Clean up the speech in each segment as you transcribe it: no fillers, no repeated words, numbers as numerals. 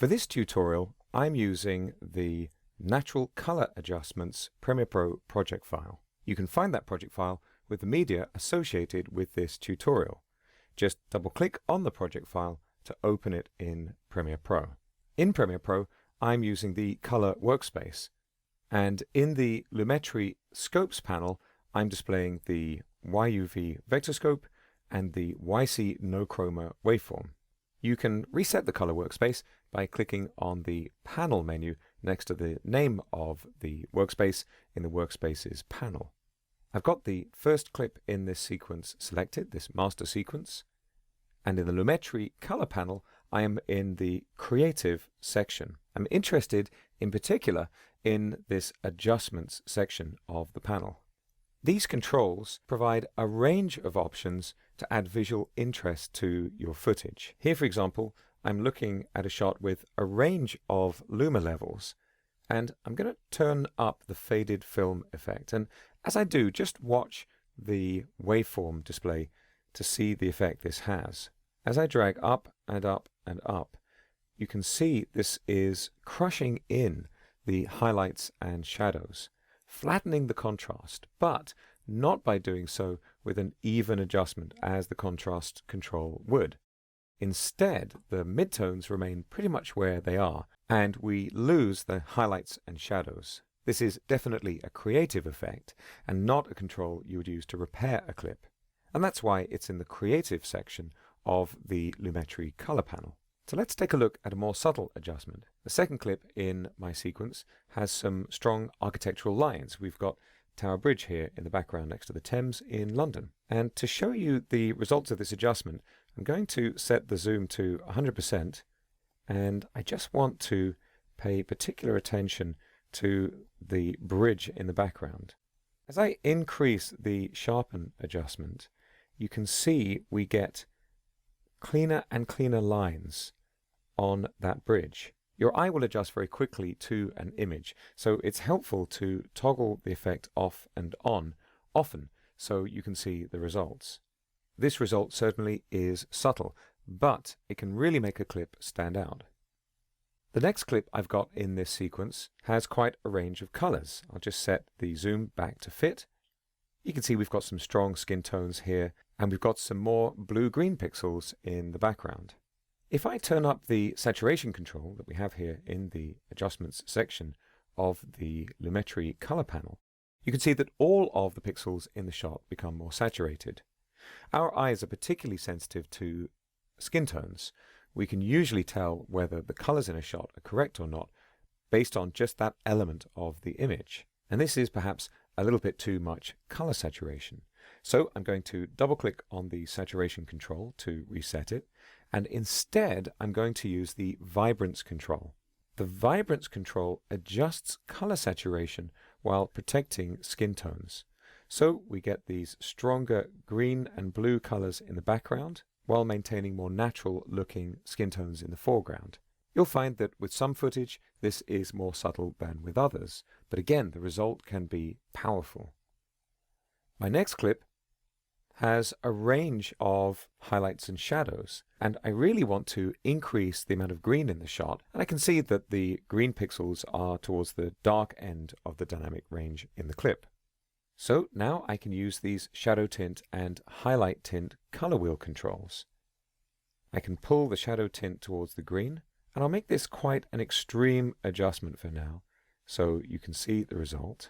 For this tutorial, I'm using the Natural Color Adjustments Premiere Pro project file. You can find that project file with the media associated with this tutorial. Just double-click on the project file to open it in Premiere Pro. In Premiere Pro, I'm using the Color Workspace, and in the Lumetri Scopes panel, I'm displaying the YUV vector scope and the YC no chroma waveform. You can reset the color workspace by clicking on the panel menu next to the name of the workspace in the workspaces panel. I've got the first clip in this sequence selected, this master sequence, and in the Lumetri color panel I am in the creative section. I'm interested in particular in this adjustments section of the panel. These controls provide a range of options to add visual interest to your footage. Here, for example, I'm looking at a shot with a range of luma levels, and I'm going to turn up the faded film effect. And as I do, just watch the waveform display to see the effect this has. As I drag up and up and up, you can see this is crushing in the highlights and shadows, flattening the contrast, but not by doing so with an even adjustment as the contrast control would. Instead, the midtones remain pretty much where they are, and we lose the highlights and shadows. This is definitely a creative effect, and not a control you would use to repair a clip. And that's why it's in the creative section of the Lumetri color panel. So let's take a look at a more subtle adjustment. The second clip in my sequence has some strong architectural lines. We've got Tower Bridge here in the background next to the Thames in London. And to show you the results of this adjustment, I'm going to set the zoom to 100%, and I just want to pay particular attention to the bridge in the background. As I increase the sharpen adjustment, you can see we get cleaner and cleaner lines on that bridge. Your eye will adjust very quickly to an image, so it's helpful to toggle the effect off and on often so you can see the results. This result certainly is subtle, but it can really make a clip stand out. The next clip I've got in this sequence has quite a range of colors. I'll just set the zoom back to fit. You can see we've got some strong skin tones here, and we've got some more blue-green pixels in the background. If I turn up the saturation control that we have here in the adjustments section of the Lumetri color panel, you can see that all of the pixels in the shot become more saturated. Our eyes are particularly sensitive to skin tones. We can usually tell whether the colors in a shot are correct or not based on just that element of the image. And this is perhaps a little bit too much color saturation. So I'm going to double click on the saturation control to reset it, and instead I'm going to use the vibrance control. The vibrance control adjusts color saturation while protecting skin tones. So we get these stronger green and blue colors in the background while maintaining more natural looking skin tones in the foreground. You'll find that with some footage this is more subtle than with others, but again the result can be powerful. My next clip has a range of highlights and shadows, and I really want to increase the amount of green in the shot, and I can see that the green pixels are towards the dark end of the dynamic range in the clip. So now I can use these shadow tint and highlight tint color wheel controls. I can pull the shadow tint towards the green, and I'll make this quite an extreme adjustment for now, so you can see the result.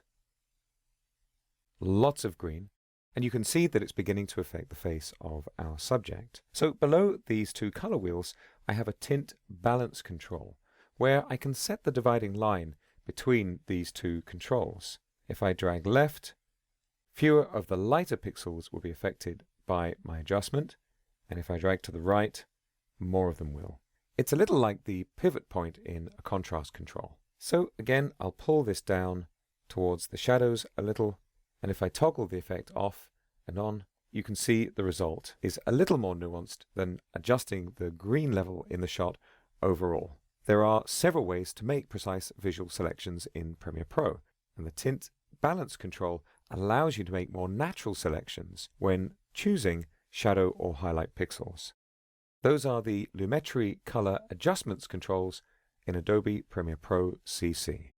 Lots of green, and you can see that it's beginning to affect the face of our subject. So below these two color wheels, I have a tint balance control, where I can set the dividing line between these two controls. If I drag left, fewer of the lighter pixels will be affected by my adjustment, and if I drag to the right, more of them will. It's a little like the pivot point in a contrast control. So again, I'll pull this down towards the shadows a little, and if I toggle the effect off and on, you can see the result is a little more nuanced than adjusting the green level in the shot overall. There are several ways to make precise visual selections in Premiere Pro, and the tint balance control allows you to make more natural selections when choosing shadow or highlight pixels. Those are the Lumetri color adjustments controls in Adobe Premiere Pro CC.